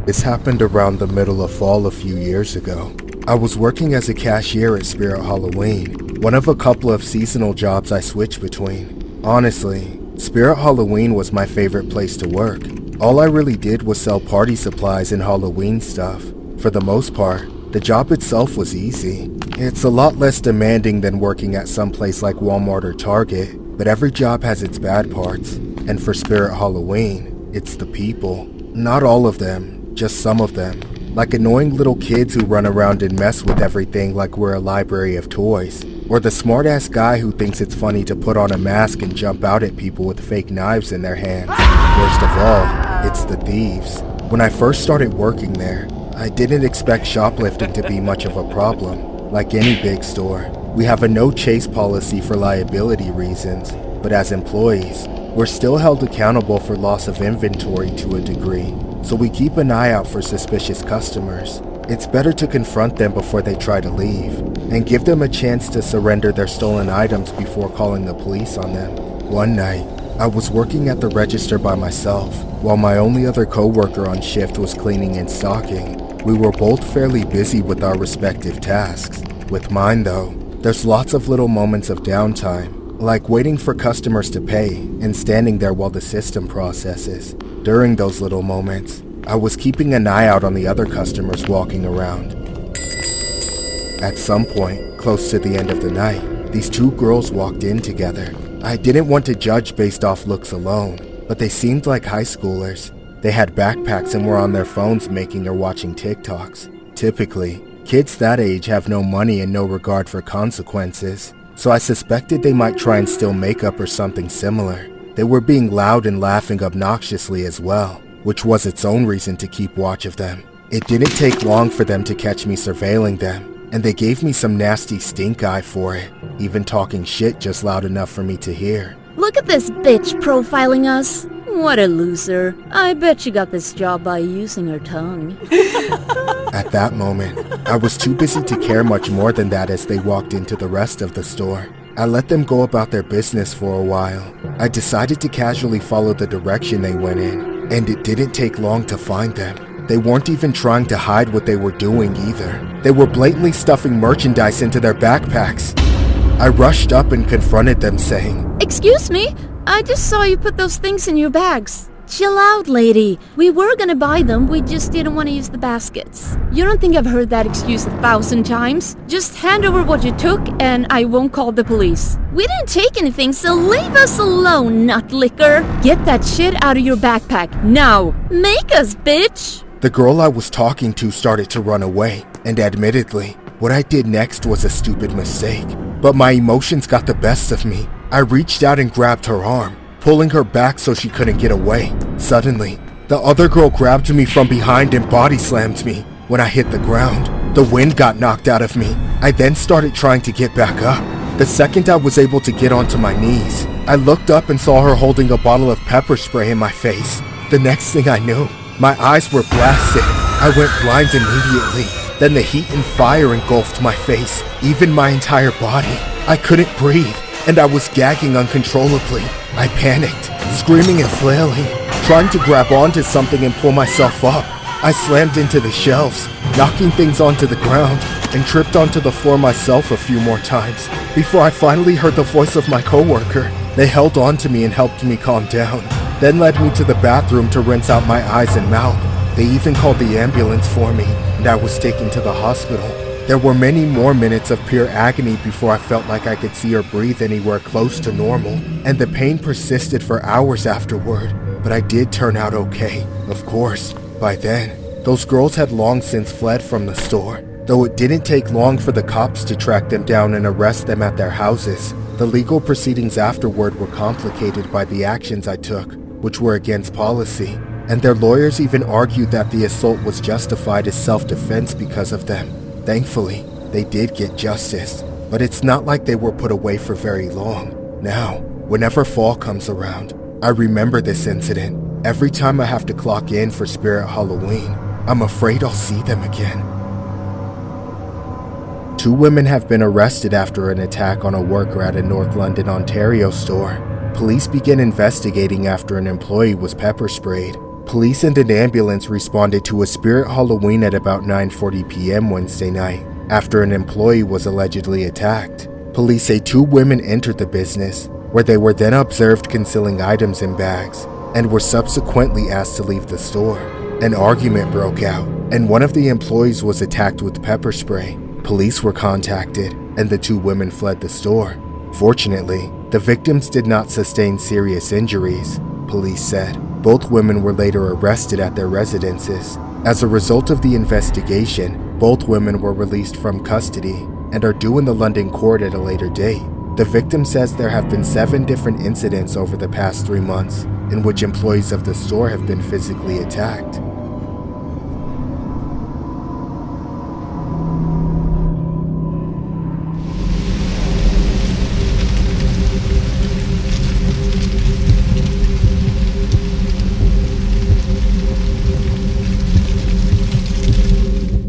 This happened around the middle of fall a few years ago. I was working as a cashier at Spirit Halloween, one of a couple of seasonal jobs I switched between. Honestly, Spirit Halloween was my favorite place to work. All I really did was sell party supplies and Halloween stuff. For the most part, the job itself was easy. It's a lot less demanding than working at some place like Walmart or Target, but every job has its bad parts. And for Spirit Halloween, it's the people. Not all of them, just some of them. Like annoying little kids who run around and mess with everything like we're a library of toys. Or the smart-ass guy who thinks it's funny to put on a mask and jump out at people with fake knives in their hands. Worst of all, it's the thieves. When I first started working there, I didn't expect shoplifting to be much of a problem. Like any big store, we have a no-chase policy for liability reasons, but as employees, we're still held accountable for loss of inventory to a degree, so we keep an eye out for suspicious customers. It's better to confront them before they try to leave, and give them a chance to surrender their stolen items before calling the police on them. One night, I was working at the register by myself, while my only other coworker on shift was cleaning and stocking. We were both fairly busy with our respective tasks. With mine though, there's lots of little moments of downtime, like waiting for customers to pay and standing there while the system processes. During those little moments, I was keeping an eye out on the other customers walking around. At some point, close to the end of the night, these two girls walked in together. I didn't want to judge based off looks alone, but they seemed like high schoolers. They had backpacks and were on their phones making or watching TikToks. Typically, kids that age have no money and no regard for consequences, so I suspected they might try and steal makeup or something similar. They were being loud and laughing obnoxiously as well, which was its own reason to keep watch of them. It didn't take long for them to catch me surveilling them, and they gave me some nasty stink eye for it, even talking shit just loud enough for me to hear. Look at this bitch profiling us. What a loser. I bet she got this job by using her tongue. At that moment, I was too busy to care much more than that as they walked into the rest of the store. I let them go about their business for a while. I decided to casually follow the direction they went in, and it didn't take long to find them. They weren't even trying to hide what they were doing either. They were blatantly stuffing merchandise into their backpacks. I rushed up and confronted them saying, "Excuse me, I just saw you put those things in your bags." "Chill out, lady. We were gonna buy them, we just didn't want to use the baskets." "You don't think I've heard that excuse 1,000 times? Just hand over what you took and I won't call the police." "We didn't take anything, so leave us alone, nut licker. Get that shit out of your backpack, now. Make us, bitch." The girl I was talking to started to run away, and admittedly, what I did next was a stupid mistake. But my emotions got the best of me. I reached out and grabbed her arm, pulling her back so she couldn't get away. Suddenly, the other girl grabbed me from behind and body slammed me. When I hit the ground, the wind got knocked out of me. I then started trying to get back up. The second I was able to get onto my knees, I looked up and saw her holding a bottle of pepper spray in my face. The next thing I knew, my eyes were blasted. I went blind immediately. Then the heat and fire engulfed my face, even my entire body. I couldn't breathe, and I was gagging uncontrollably. I panicked, screaming and flailing, trying to grab onto something and pull myself up. I slammed into the shelves, knocking things onto the ground, and tripped onto the floor myself a few more times, before I finally heard the voice of my coworker. They held on to me and helped me calm down, then led me to the bathroom to rinse out my eyes and mouth. They even called the ambulance for me, and I was taken to the hospital. There were many more minutes of pure agony before I felt like I could see or breathe anywhere close to normal, and the pain persisted for hours afterward. But I did turn out okay, of course. By then, those girls had long since fled from the store, though it didn't take long for the cops to track them down and arrest them at their houses. The legal proceedings afterward were complicated by the actions I took, which were against policy, and their lawyers even argued that the assault was justified as self-defense because of them. Thankfully, they did get justice, but it's not like they were put away for very long. Now, whenever fall comes around, I remember this incident. Every time I have to clock in for Spirit Halloween, I'm afraid I'll see them again. 2 women have been arrested after an attack on a worker at a North London, Ontario store. Police began investigating after an employee was pepper sprayed. Police and an ambulance responded to a spirit Halloween at about 9:40 p.m. Wednesday night after an employee was allegedly attacked. Police say 2 women entered the business, where they were then observed concealing items in bags and were subsequently asked to leave the store. An argument broke out, and one of the employees was attacked with pepper spray. Police were contacted, and the 2 women fled the store. Fortunately, the victims did not sustain serious injuries, police said. Both women were later arrested at their residences. As a result of the investigation, both women were released from custody and are due in the London court at a later date. The victim says there have been 7 different incidents over the past 3 months in which employees of the store have been physically attacked.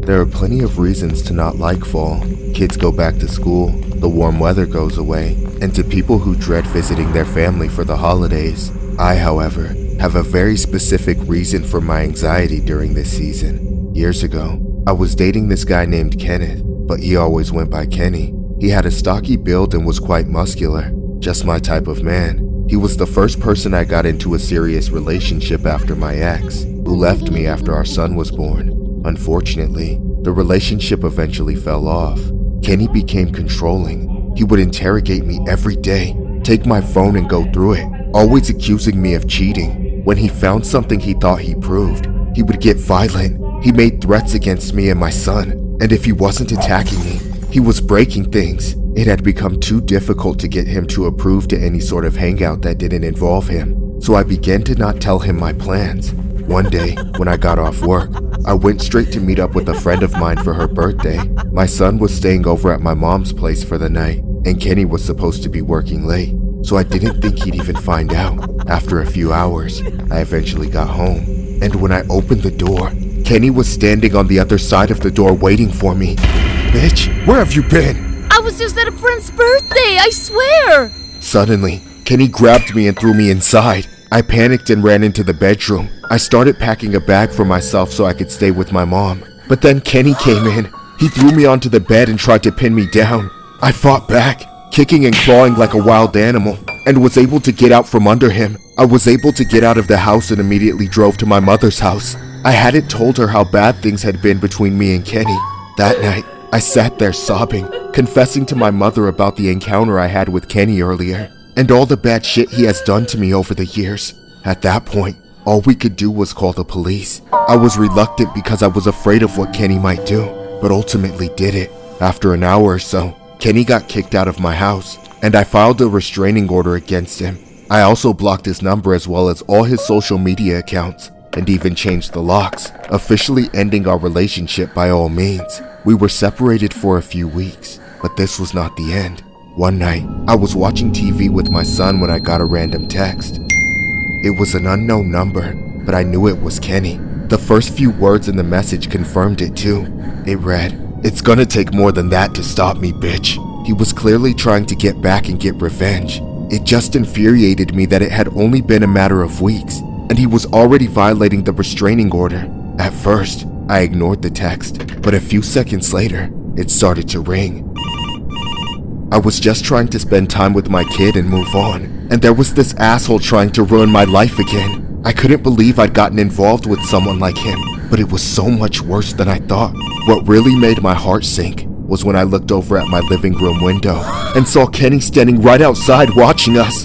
There are plenty of reasons to not like fall. Kids go back to school, the warm weather goes away, and to people who dread visiting their family for the holidays. I, however, have a very specific reason for my anxiety during this season. Years ago, I was dating this guy named Kenneth, but he always went by Kenny. He had a stocky build and was quite muscular, just my type of man. He was the first person I got into a serious relationship after my ex, who left me after our son was born. Unfortunately, the relationship eventually fell off. Kenny became controlling. He would interrogate me every day, take my phone and go through it, always accusing me of cheating. When he found something he thought he proved, he would get violent. He made threats against me and my son, and if he wasn't attacking me, he was breaking things. It had become too difficult to get him to approve to any sort of hangout that didn't involve him, so I began to not tell him my plans. One day, when I got off work, I went straight to meet up with a friend of mine for her birthday. My son was staying over at my mom's place for the night, and Kenny was supposed to be working late, so I didn't think he'd even find out. After a few hours, I eventually got home, and when I opened the door, Kenny was standing on the other side of the door waiting for me. Bitch, where have you been? I was just at a friend's birthday, I swear! Suddenly, Kenny grabbed me and threw me inside. I panicked and ran into the bedroom. I started packing a bag for myself so I could stay with my mom. But then Kenny came in. He threw me onto the bed and tried to pin me down. I fought back, kicking and clawing like a wild animal, and was able to get out from under him. I was able to get out of the house and immediately drove to my mother's house. I hadn't told her how bad things had been between me and Kenny. That night, I sat there sobbing, confessing to my mother about the encounter I had with Kenny earlier, and all the bad shit he has done to me over the years. At that point, all we could do was call the police. I was reluctant because I was afraid of what Kenny might do, but ultimately did it. After an hour or so, Kenny got kicked out of my house, and I filed a restraining order against him. I also blocked his number as well as all his social media accounts, and even changed the locks, officially ending our relationship by all means. We were separated for a few weeks, but this was not the end. One night, I was watching TV with my son when I got a random text. It was an unknown number, but I knew it was Kenny. The first few words in the message confirmed it too. It read, "It's gonna take more than that to stop me, bitch." He was clearly trying to get back and get revenge. It just infuriated me that it had only been a matter of weeks, and he was already violating the restraining order. At first, I ignored the text, but a few seconds later, it started to ring. I was just trying to spend time with my kid and move on, and there was this asshole trying to ruin my life again. I couldn't believe I'd gotten involved with someone like him, but it was so much worse than I thought. What really made my heart sink was when I looked over at my living room window and saw Kenny standing right outside watching us.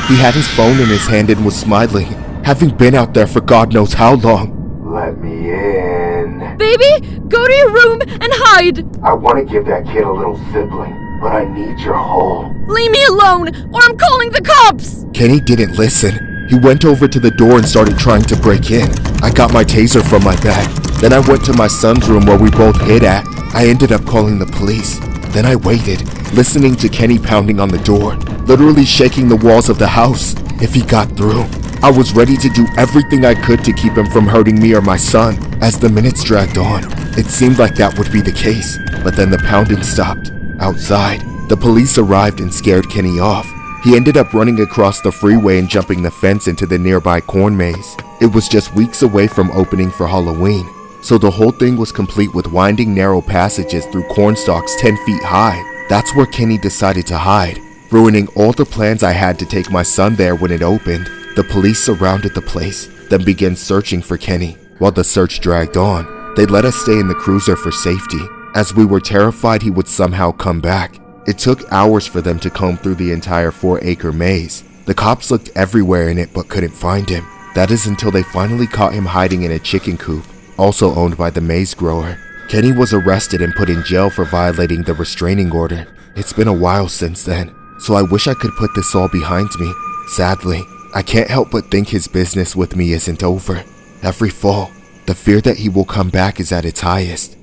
He had his phone in his hand and was smiling, having been out there for God knows how long. Let me in. Baby, go to your room and hide! I want to give that kid a little sibling, but I need your hole. Leave me alone, or I'm calling the cops! Kenny didn't listen. He went over to the door and started trying to break in. I got my taser from my bag. Then I went to my son's room where we both hid at. I ended up calling the police. Then I waited, listening to Kenny pounding on the door, literally shaking the walls of the house. If he got through, I was ready to do everything I could to keep him from hurting me or my son. As the minutes dragged on, it seemed like that would be the case, but then the pounding stopped. Outside, the police arrived and scared Kenny off. He ended up running across the freeway and jumping the fence into the nearby corn maze. It was just weeks away from opening for Halloween, so the whole thing was complete with winding narrow passages through corn stalks 10 feet high. That's where Kenny decided to hide, ruining all the plans I had to take my son there when it opened. The police surrounded the place, then began searching for Kenny. While the search dragged on, they let us stay in the cruiser for safety, as we were terrified he would somehow come back. It took hours for them to comb through the entire 4-acre maze. The cops looked everywhere in it but couldn't find him. That is until they finally caught him hiding in a chicken coop, also owned by the maze grower. Kenny was arrested and put in jail for violating the restraining order. It's been a while since then, so I wish I could put this all behind me. Sadly, I can't help but think his business with me isn't over. Every fall, the fear that he will come back is at its highest.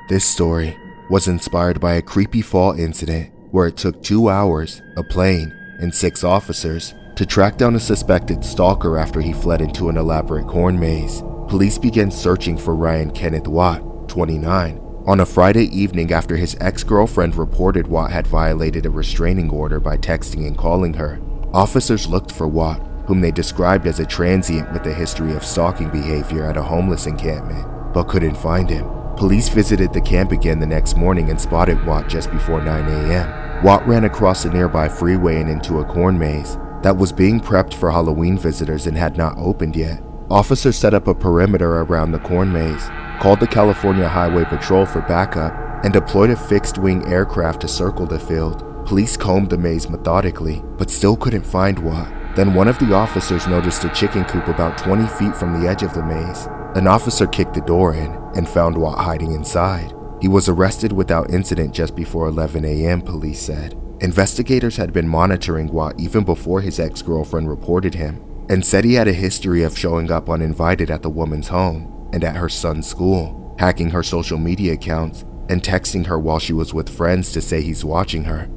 This story was inspired by a creepy fall incident where it took 2 hours, a plane, and 6 officers to track down a suspected stalker after he fled into an elaborate corn maze. Police began searching for Ryan Kenneth Watt, 29, on a Friday evening after his ex-girlfriend reported Watt had violated a restraining order by texting and calling her. Officers looked for Watt, whom they described as a transient with a history of stalking behavior at a homeless encampment, but couldn't find him. Police visited the camp again the next morning and spotted Watt just before 9 a.m. Watt ran across a nearby freeway and into a corn maze that was being prepped for Halloween visitors and had not opened yet. Officers set up a perimeter around the corn maze, called the California Highway Patrol for backup, and deployed a fixed-wing aircraft to circle the field. Police combed the maze methodically, but still couldn't find Watt. Then one of the officers noticed a chicken coop about 20 feet from the edge of the maze. An officer kicked the door in and found Watt hiding inside. He was arrested without incident just before 11 a.m., police said. Investigators had been monitoring Watt even before his ex-girlfriend reported him, and said he had a history of showing up uninvited at the woman's home and at her son's school, hacking her social media accounts and texting her while she was with friends to say he's watching her.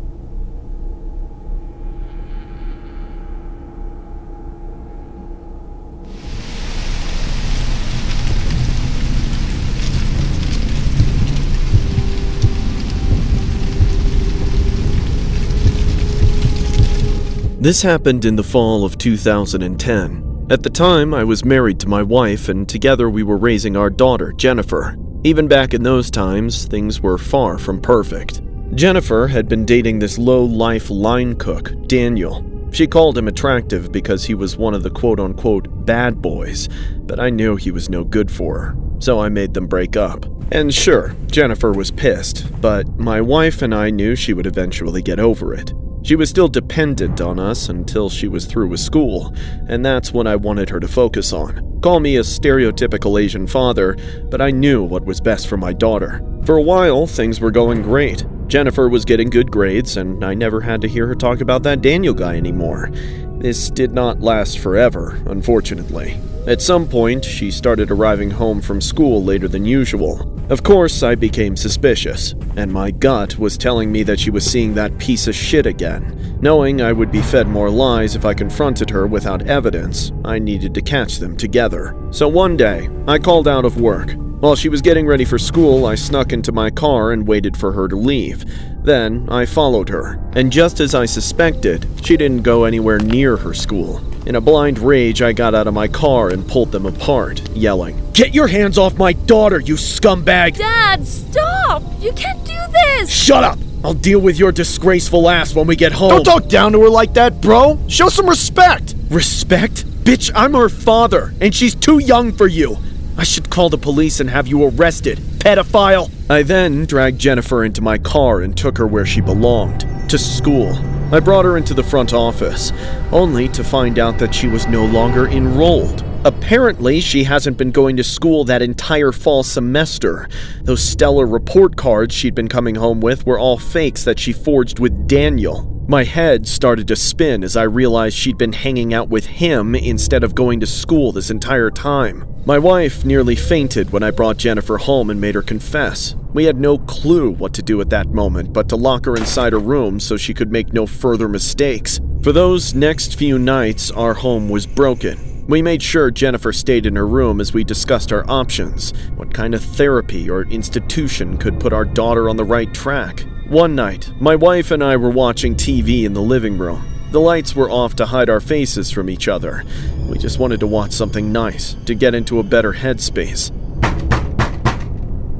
This happened in the fall of 2010. At the time, I was married to my wife, and together we were raising our daughter, Jennifer. Even back in those times, things were far from perfect. Jennifer had been dating this low-life line cook, Daniel. She called him attractive because he was one of the quote-unquote bad boys, but I knew he was no good for her, so I made them break up. And sure, Jennifer was pissed, but my wife and I knew she would eventually get over it. She was still dependent on us until she was through with school, and that's what I wanted her to focus on. Call me a stereotypical Asian father, but I knew what was best for my daughter. For a while, things were going great. Jennifer was getting good grades, and I never had to hear her talk about that Daniel guy anymore. This did not last forever, unfortunately. At some point, she started arriving home from school later than usual. Of course, I became suspicious, and my gut was telling me that she was seeing that piece of shit again. Knowing I would be fed more lies if I confronted her without evidence, I needed to catch them together. So one day, I called out of work. While she was getting ready for school, I snuck into my car and waited for her to leave. Then, I followed her, and just as I suspected, she didn't go anywhere near her school. In a blind rage, I got out of my car and pulled them apart, yelling, "Get your hands off my daughter, you scumbag!" Dad, stop! You can't do this! Shut up! I'll deal with your disgraceful ass when we get home. Don't talk down to her like that, bro! Show some respect! Respect? Bitch, I'm her father, and she's too young for you! I should call the police and have you arrested, pedophile! I then dragged Jennifer into my car and took her where she belonged, to school. I brought her into the front office, only to find out that she was no longer enrolled. Apparently, she hasn't been going to school that entire fall semester. Those stellar report cards she'd been coming home with were all fakes that she forged with Daniel. My head started to spin as I realized she'd been hanging out with him instead of going to school this entire time. My wife nearly fainted when I brought Jennifer home and made her confess. We had no clue what to do at that moment but to lock her inside a room so she could make no further mistakes. For those next few nights, our home was broken. We made sure Jennifer stayed in her room as we discussed our options. What kind of therapy or institution could put our daughter on the right track? One night, my wife and I were watching TV in the living room. The lights were off to hide our faces from each other. We just wanted to watch something nice, to get into a better headspace.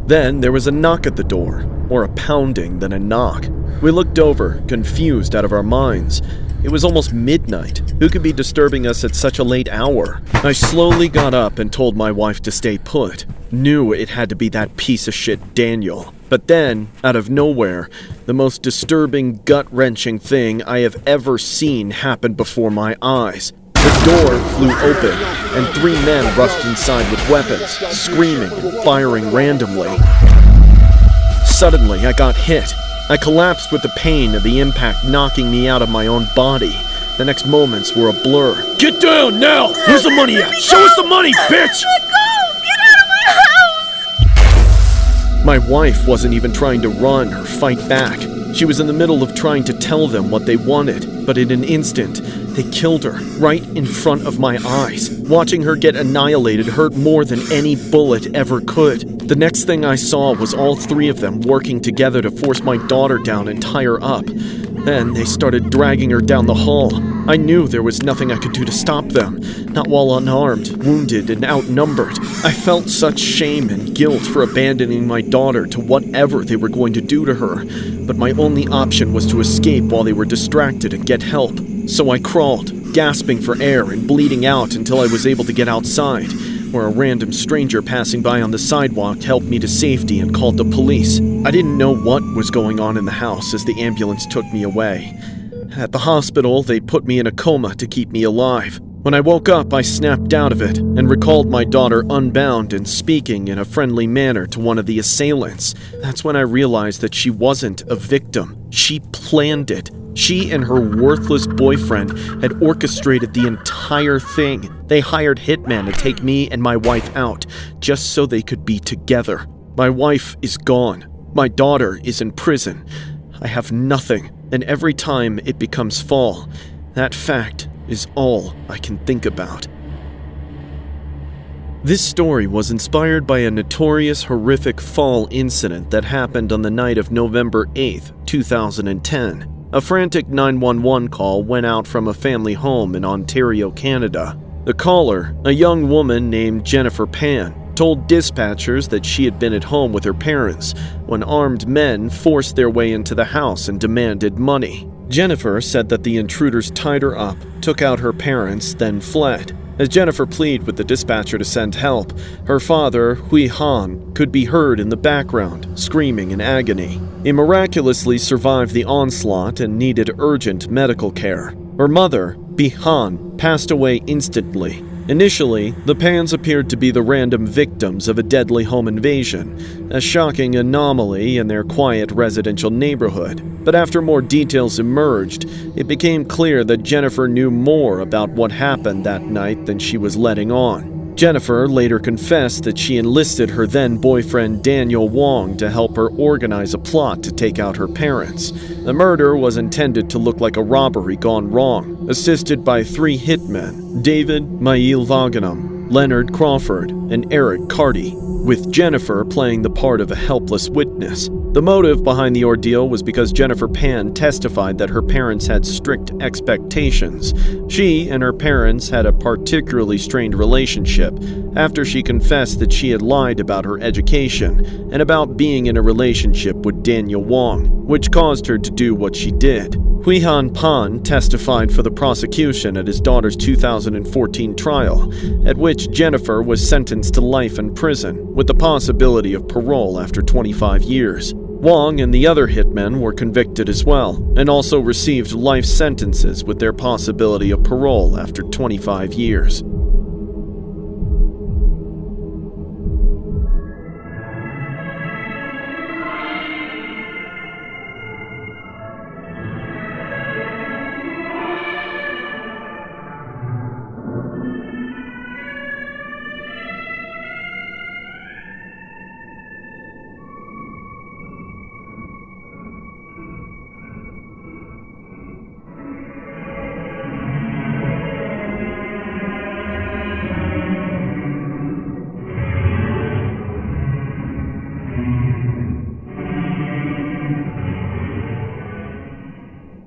Then there was a knock at the door, more a pounding than a knock. We looked over, confused out of our minds. It was almost midnight. Who could be disturbing us at such a late hour? I slowly got up and told my wife to stay put. Knew it had to be that piece of shit Daniel. But then, out of nowhere, the most disturbing, gut-wrenching thing I have ever seen happened before my eyes. The door flew open, and 3 men rushed inside with weapons, screaming and firing randomly. Suddenly, I got hit. I collapsed with the pain of the impact knocking me out of my own body. The next moments were a blur. Get down now! Where's the money at? Show us the money, bitch! Let go! Get out of my house! My wife wasn't even trying to run or fight back. She was in the middle of trying to tell them what they wanted, but in an instant, they killed her right in front of my eyes. Watching her get annihilated hurt more than any bullet ever could. The next thing I saw was all 3 of them working together to force my daughter down and tie her up. Then they started dragging her down the hall. I knew there was nothing I could do to stop them, not while unarmed, wounded, and outnumbered. I felt such shame and guilt for abandoning my daughter to whatever they were going to do to her, but my only option was to escape while they were distracted and get help. So I crawled, gasping for air and bleeding out until I was able to get outside, where a random stranger passing by on the sidewalk helped me to safety and called the police. I didn't know what was going on in the house as the ambulance took me away. At the hospital, they put me in a coma to keep me alive. When I woke up, I snapped out of it and recalled my daughter unbound and speaking in a friendly manner to one of the assailants. That's when I realized that she wasn't a victim. She planned it. She and her worthless boyfriend had orchestrated the entire thing. They hired hitmen to take me and my wife out, just so they could be together. My wife is gone. My daughter is in prison. I have nothing, and every time it becomes fall, that fact is all I can think about. This story was inspired by a notorious horrific fall incident that happened on the night of November 8th, 2010. A frantic 911 call went out from a family home in Ontario, Canada. The caller, a young woman named Jennifer Pan, told dispatchers that she had been at home with her parents when armed men forced their way into the house and demanded money. Jennifer said that the intruders tied her up, took out her parents, then fled. As Jennifer pleaded with the dispatcher to send help, her father, Hui Han, could be heard in the background, screaming in agony. He miraculously survived the onslaught and needed urgent medical care. Her mother, Bi Han, passed away instantly. Initially, the Pans appeared to be the random victims of a deadly home invasion, a shocking anomaly in their quiet residential neighborhood. But after more details emerged, it became clear that Jennifer knew more about what happened that night than she was letting on. Jennifer later confessed that she enlisted her then-boyfriend Daniel Wong to help her organize a plot to take out her parents. The murder was intended to look like a robbery gone wrong, assisted by 3 hitmen, David Myuu, Leonard Crawford, and Eric Carty, with Jennifer playing the part of a helpless witness. The motive behind the ordeal was because Jennifer Pan testified that her parents had strict expectations. She and her parents had a particularly strained relationship after she confessed that she had lied about her education and about being in a relationship with Daniel Wong, which caused her to do what she did. Hui Han Pan testified for the prosecution at his daughter's 2014 trial, at which Jennifer was sentenced to life in prison, with the possibility of parole after 25 years. Wong and the other hitmen were convicted as well, and also received life sentences with their possibility of parole after 25 years.